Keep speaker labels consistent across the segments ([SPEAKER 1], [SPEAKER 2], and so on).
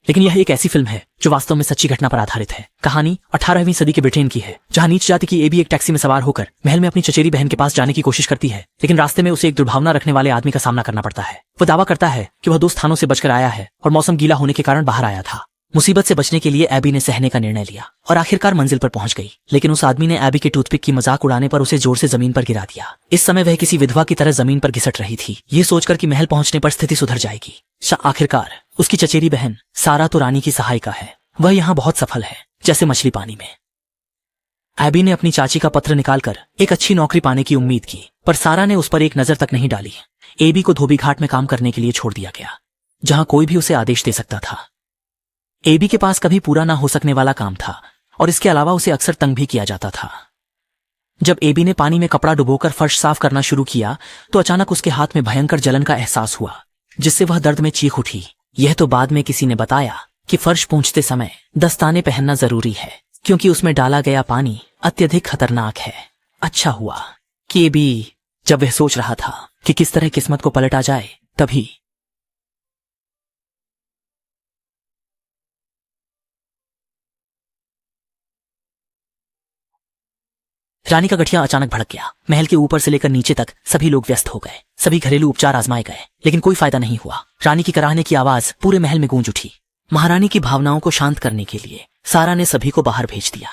[SPEAKER 1] लेकिन यह एक ऐसी फिल्म है जो वास्तव में सच्ची घटना पर आधारित है। कहानी 18वीं सदी के ब्रिटेन की है, जहां नीच जाति की एबी एक टैक्सी में सवार होकर महल में अपनी चचेरी बहन के पास जाने की कोशिश करती है, लेकिन रास्ते में उसे एक दुर्भावना रखने वाले आदमी का सामना करना पड़ता है। वो दावा करता है कि वह 2 स्थानों से बचकर आया है और मौसम गीला होने के कारण बाहर आया था। मुसीबत से बचने के लिए एबी ने सहने का निर्णय लिया और आखिरकार मंजिल पर पहुंच गई, लेकिन उस आदमी ने एबी के टूथपिक की मजाक उड़ाने पर उसे जोर से जमीन पर गिरा दिया। इस समय वह किसी विधवा की तरह जमीन पर घिसट रही थी, ये सोचकर कि महल पहुंचने पर स्थिति सुधर जाएगी। आखिरकार उसकी चचेरी बहन सारा तो रानी की सहायिका है, वह यहाँ बहुत सफल है, जैसे मछली पानी में। एबी ने अपनी चाची का पत्र निकालकर एक अच्छी नौकरी पाने की उम्मीद की, पर सारा ने उस पर एक नजर तक नहीं डाली। एबी को धोबी घाट में काम करने के लिए छोड़ दिया गया, जहां कोई भी उसे आदेश दे सकता था। एबी के पास कभी पूरा ना हो सकने वाला काम था और इसके अलावा उसे अक्सर तंग भी किया जाता था। जब एबी ने पानी में कपड़ा डुबोकर फर्श साफ करना शुरू किया तो अचानक उसके हाथ में भयंकर जलन का एहसास हुआ, जिससे वह दर्द में चीख उठी। यह तो बाद में किसी ने बताया कि फर्श पोंछते समय दस्ताने पहनना जरूरी है, क्योंकि उसमें डाला गया पानी अत्यधिक खतरनाक है। अच्छा हुआ कि एबी, जब वह सोच रहा था कि किस तरह किस्मत को पलटा जाए, तभी रानी का गठिया अचानक भड़क गया। महल के ऊपर से लेकर नीचे तक सभी लोग व्यस्त हो गए। सभी घरेलू उपचार आजमाए गए, लेकिन कोई फायदा नहीं हुआ। रानी की कराहने की आवाज पूरे महल में गूंज उठी। महारानी की भावनाओं को शांत करने के लिए सारा ने सभी को बाहर भेज दिया।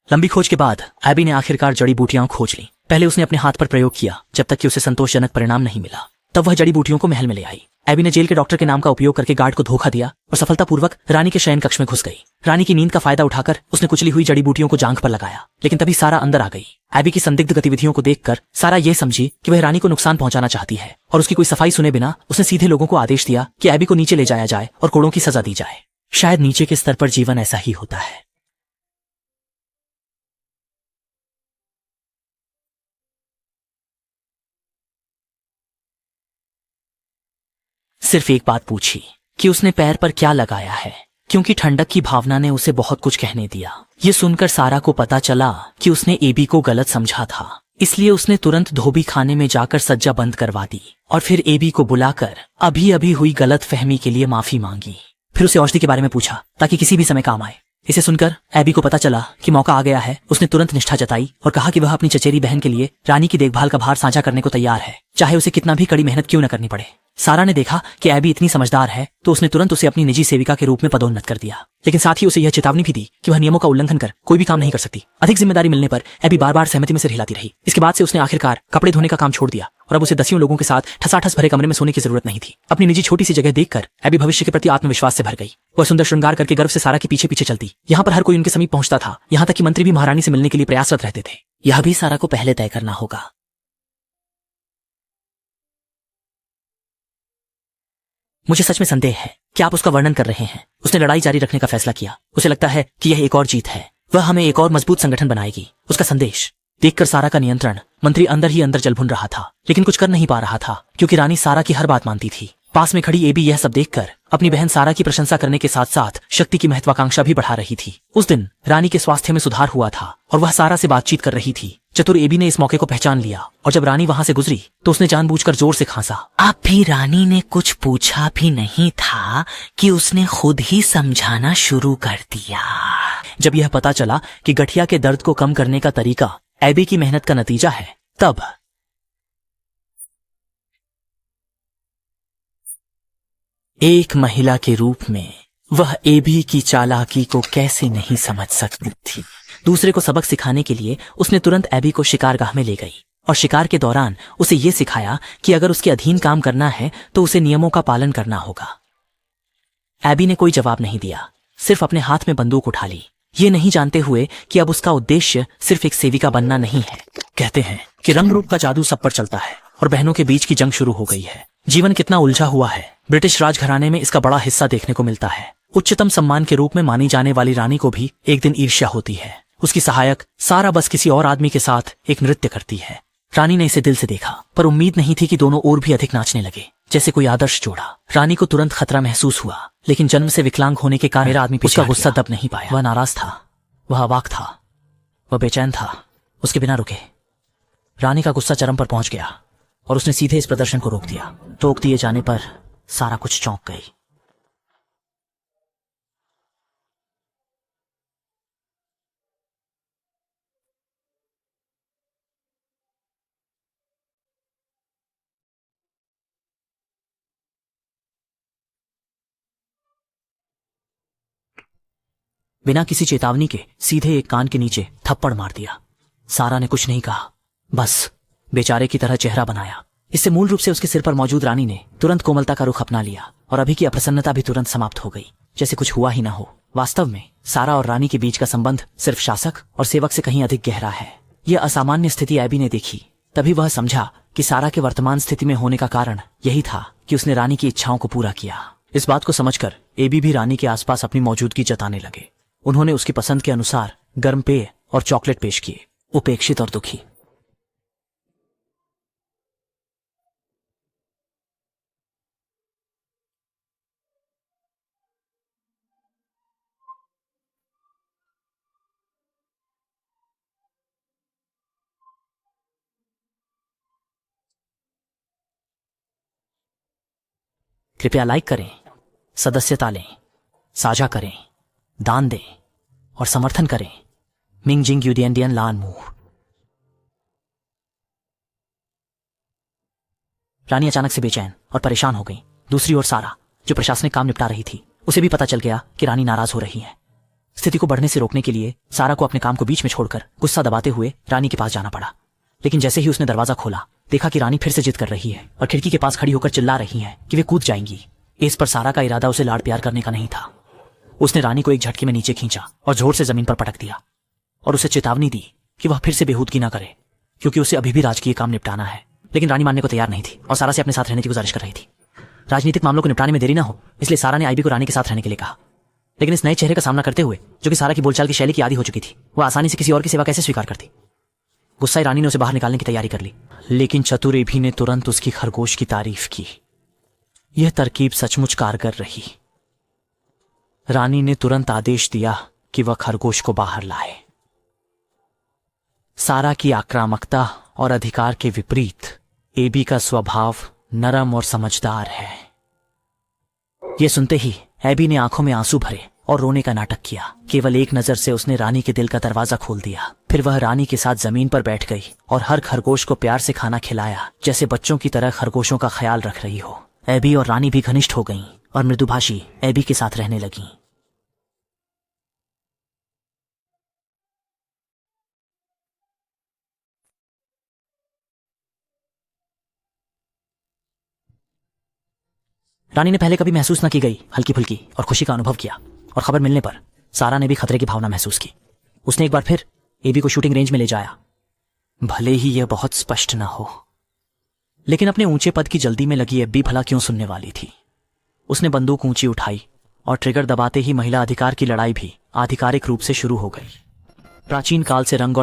[SPEAKER 1] लंबी खोज के बाद एबी ने आखिरकार जड़ी बूटियां खोज ली। पहले उसने अपने हाथ पर प्रयोग किया, जब तक कि उसे संतोषजनक परिणाम नहीं मिला। तब वह जड़ी बूटियों को महल में ले आई। एबी ने जेल के डॉक्टर के नाम का उपयोग करके गार्ड को धोखा दिया और सफलतापूर्वक रानी के शयन कक्ष में घुस गई। रानी की नींद का फायदा उठाकर उसने कुचली हुई जड़ी बूटियों को जांघ पर लगाया, लेकिन तभी सारा अंदर आ गई। एबी की संदिग्ध गतिविधियों को देखकर सारा ये समझी कि वह रानी को नुकसान पहुंचाना चाहती है, और उसकी कोई सफाई सुने बिना उसने सीधे लोगों को आदेश दिया कि एबी को नीचे ले जाया जाए और कोड़ों की सजा दी जाए। शायद नीचे के स्तर पर जीवन ऐसा ही होता है। सिर्फ एक बात पूछी कि उसने पैर पर क्या लगाया है, क्योंकि ठंडक की भावना ने उसे बहुत कुछ कहने दिया। ये सुनकर सारा को पता चला कि उसने एबी को गलत समझा था, इसलिए उसने तुरंत धोबी खाने में जाकर सज्जा बंद करवा दी और फिर एबी को बुलाकर अभी अभी हुई गलत फहमी के लिए माफी मांगी। फिर उसे औषधि के बारे में पूछा ताकि किसी भी समय काम आए। इसे सुनकर एबी को पता चला कि मौका आ गया है। उसने तुरंत निष्ठा जताई और कहा कि वह अपनी चचेरी बहन के लिए रानी की देखभाल का भार साझा करने को तैयार है, चाहे उसे कितना भी कड़ी मेहनत क्यों न करनी पड़े। सारा ने देखा कि एबी इतनी समझदार है तो उसने तुरंत उसे अपनी निजी सेविका के रूप में पदोन्नत कर दिया, लेकिन साथ ही उसे यह चेतावनी भी दी कि वह नियमों का उल्लंघन कर कोई भी काम नहीं कर सकती। अधिक जिम्मेदारी मिलने पर एबी बार बार सहमति में सिर हिलाती रही। इसके बाद से उसने आखिरकार कपड़े धोने का काम छोड़ दिया और अब उसे 10 लोगों के साथ ठसाठस भरे कमरे में सोने की जरूरत नहीं थी। अपनी निजी छोटी सी जगह देखकर एबी भविष्य के प्रति आत्मविश्वास से भर गई। वह सुंदर श्रृंगार करके गर्व से सारा के पीछे पीछे चलती। यहाँ पर हर कोई उनके समीप पहुंचता था, यहाँ तक कि मंत्री भी महारानी से मिलने के लिए प्रयासरत रहते थे। यह भी सारा को पहले तय करना होगा। मुझे सच में संदेह है कि आप उसका वर्णन कर रहे हैं। उसने लड़ाई जारी रखने का फैसला किया। उसे लगता है कि यह एक और जीत है, वह हमें एक और मजबूत संगठन बनाएगी। उसका संदेश देखकर सारा का नियंत्रण मंत्री अंदर ही अंदर जल भुन रहा था, लेकिन कुछ कर नहीं पा रहा था, क्योंकि रानी सारा की हर बात मानती थी। पास में खड़ी एबी यह सब देखकर अपनी बहन सारा की प्रशंसा करने के साथ साथ शक्ति की महत्वाकांक्षा भी बढ़ा रही थी। उस दिन रानी के स्वास्थ्य में सुधार हुआ था और वह सारा से बातचीत कर रही थी। चतुर एबी ने इस मौके को पहचान लिया और जब रानी वहां से गुजरी तो उसने जानबूझकर जोर से खांसा।
[SPEAKER 2] अब भी रानी ने कुछ पूछा भी नहीं था कि उसने खुद ही समझाना शुरू कर दिया।
[SPEAKER 1] जब यह पता चला कि गठिया के दर्द को कम करने का तरीका एबी की मेहनत का नतीजा है, तब एक महिला के रूप में वह एबी की चालाकी को कैसे नहीं समझ सकती थी। दूसरे को सबक सिखाने के लिए उसने तुरंत एबी को शिकारगाह में ले गई और शिकार के दौरान उसे यह सिखाया कि अगर उसके अधीन काम करना है तो उसे नियमों का पालन करना होगा। एबी ने कोई जवाब नहीं दिया, सिर्फ अपने हाथ में बंदूक उठा ली, ये नहीं जानते हुए कि अब उसका उद्देश्य सिर्फ एक सेविका बनना नहीं है। कहते हैं कि रंग रूप का जादू सब पर चलता है और बहनों के बीच की जंग शुरू हो गई है। जीवन कितना उलझा हुआ है। ब्रिटिश राजघराने में इसका बड़ा हिस्सा देखने को मिलता है। उच्चतम सम्मान के रूप में मानी जाने वाली रानी को भी एक दिन ईर्ष्या होती है। उसकी सहायक सारा बस किसी और आदमी के साथ एक नृत्य करती है। रानी ने इसे दिल से देखा, पर उम्मीद नहीं थी कि दोनों और भी अधिक नाचने लगे, जैसे कोई आदर्श जोड़ा। रानी को तुरंत खतरा महसूस हुआ, लेकिन जन्म से विकलांग होने के कारण उसका गुस्सा दब नहीं पाया। वह नाराज था, वह अवाक था। वह बेचैन था। उसके बिना रुके रानी का गुस्सा चरम पर पहुंच गया और उसने सीधे इस प्रदर्शन को रोक दिया। टोक दिए जाने पर सारा कुछ चौंक गई। बिना किसी चेतावनी के सीधे एक कान के नीचे थप्पड़ मार दिया। सारा ने कुछ नहीं कहा, बस बेचारे की तरह चेहरा बनाया। इससे मूल रूप से उसके सिर पर मौजूद रानी ने तुरंत कोमलता का रुख अपना लिया और अभी की अप्रसन्नता भी तुरंत समाप्त हो गई, जैसे कुछ हुआ ही ना हो। वास्तव में सारा और रानी के बीच का संबंध सिर्फ शासक और सेवक से कहीं अधिक गहरा है। यह असामान्य स्थिति एबी ने देखी, तभी वह समझा कि सारा के वर्तमान स्थिति में होने का कारण यही था कि उसने रानी की इच्छाओं को पूरा किया। इस बात को समझकर एबी भी रानी के आसपास अपनी मौजूदगी जताने लगे। उन्होंने उसकी पसंद के अनुसार गर्म पेय और चॉकलेट पेश किए, उपेक्षित और दुखी। कृपया लाइक करें, सदस्यता लें, साझा करें, दान दें और समर्थन करें। मिंग जिंग यूडियन लान मू। रानी अचानक से बेचैन और परेशान हो गई। दूसरी ओर सारा, जो प्रशासनिक काम निपटा रही थी, उसे भी पता चल गया कि रानी नाराज हो रही है। स्थिति को बढ़ने से रोकने के लिए सारा को अपने काम को बीच में छोड़कर गुस्सा दबाते हुए रानी के पास जाना पड़ा। लेकिन जैसे ही उसने दरवाजा खोला, देखा कि रानी फिर से जिद कर रही है और खिड़की के पास खड़ी होकर चिल्ला रही है कि वे कूद जाएंगी। इस पर सारा का इरादा उसे लाड़ प्यार करने का नहीं था। उसने रानी को एक झटके में नीचे खींचा और जोर से जमीन पर पटक दिया और उसे चेतावनी दी कि वह फिर से बेहूदगी ना करे, क्योंकि उसे अभी भी राजकीय काम निपटाना है। लेकिन रानी मानने को तैयार नहीं थी और सारा से अपने साथ रहने की गुजारिश कर रही थी। राजनीतिक मामलों को निपटाने में देरी ना हो, इसलिए सारा ने आईबी को रानी के साथ रहने के लिए कहा। लेकिन इस नए चेहरे का सामना करते हुए, जो कि सारा की बोलचाल की शैली की आदी हो चुकी थी, वह आसानी से किसी और की सेवा कैसे स्वीकार करती। गुस्साई रानी ने उसे बाहर निकालने की तैयारी कर ली, लेकिन चतुर एबी ने तुरंत उसकी खरगोश की तारीफ की। यह तरकीब सचमुच कारगर रही। रानी ने तुरंत आदेश दिया कि वह खरगोश को बाहर लाए। सारा की आक्रामकता और अधिकार के विपरीत एबी का स्वभाव नरम और समझदार है। यह सुनते ही एबी ने आंखों में आंसू भरे और रोने का नाटक किया। केवल एक नजर से उसने रानी के दिल का दरवाजा खोल दिया। फिर वह रानी के साथ जमीन पर बैठ गई और हर खरगोश को प्यार से खाना खिलाया, जैसे बच्चों की तरह खरगोशों का ख्याल रख रही हो। एबी और रानी भी घनिष्ठ हो गईं और मृदुभाषी एबी के साथ रहने लगीं। रानी ने पहले कभी महसूस न की गई हल्की फुल्की और खुशी का अनुभव किया, और खबर मिलने पर सारा ने भी खतरे की भावना महसूस की। उसने एक बार फिर एबी को शूटिंग रेंज में ले जाया, भले ही यह बहुत स्पष्ट न हो। लेकिन अपने ऊंचे पद की जल्दी में लगी एबी भला क्यों सुनने वाली थी। उसने बंदूक ऊंची उठाई और ट्रिगर दबाते ही महिला अधिकार की लड़ाई भी आधिकारिक रूप से शुरू हो गई। प्राचीन काल से रंग और